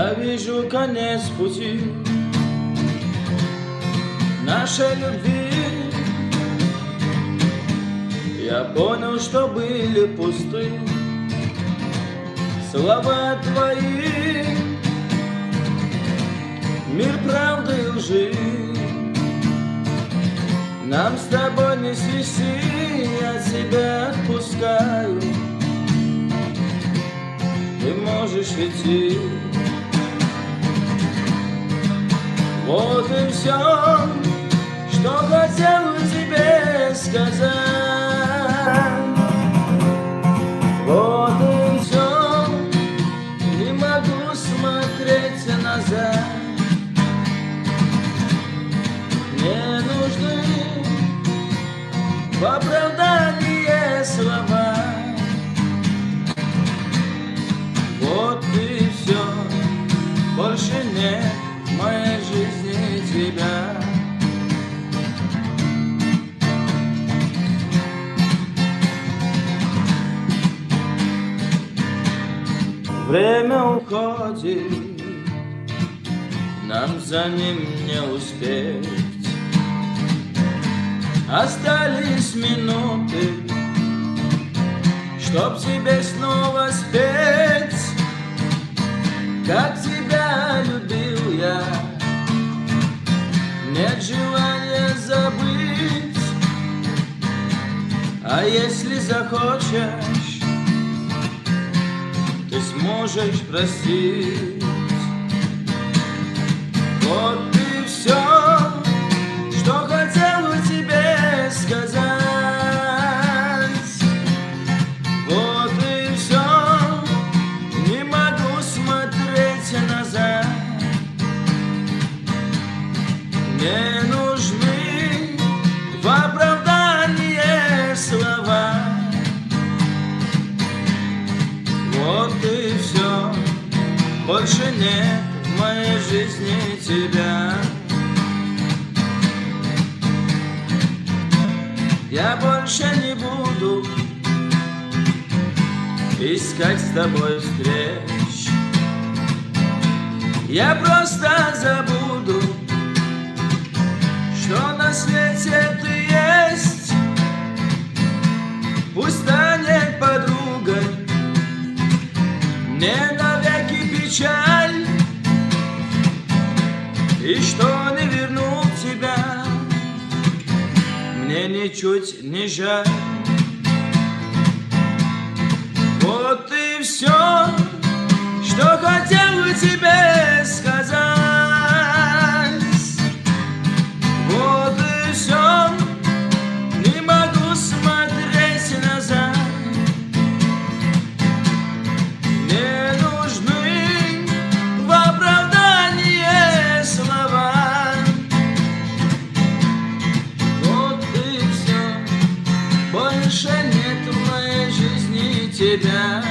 Я вижу конец пути нашей любви. Я понял, что были пусты слова твои. Мир правды и лжи нам с тобой не свести. Я тебя отпускаю, ты можешь идти. Вот и все, что хотел тебе сказать. Вот и все, не могу смотреть назад. Мне нужны в оправдание слова. Вот и все, больше нет в моей жизни тебя. Время уходит, нам за ним не успеть. Остались минуты, чтоб тебе снова спеть, как тебя любил я. Нет желания забыть, а если захочешь, ты сможешь простить. Вот и все, что хотел тебе сказать. Вот и все, не могу смотреть назад. Мне нужны в оправдание слова. Вот и все, больше нет в моей жизни тебя. Я больше не буду искать с тобой встреч. Я просто забуду, что на свете ты есть. Пусть станет подругой мне навеки печаль, и что не верну тебя мне ничуть не жаль. Вот и все, что хотел тебе сказать. Вот и все, не могу смотреть назад. Мне нужны в оправдание слова. Вот и все, больше нет в моей жизни тебя.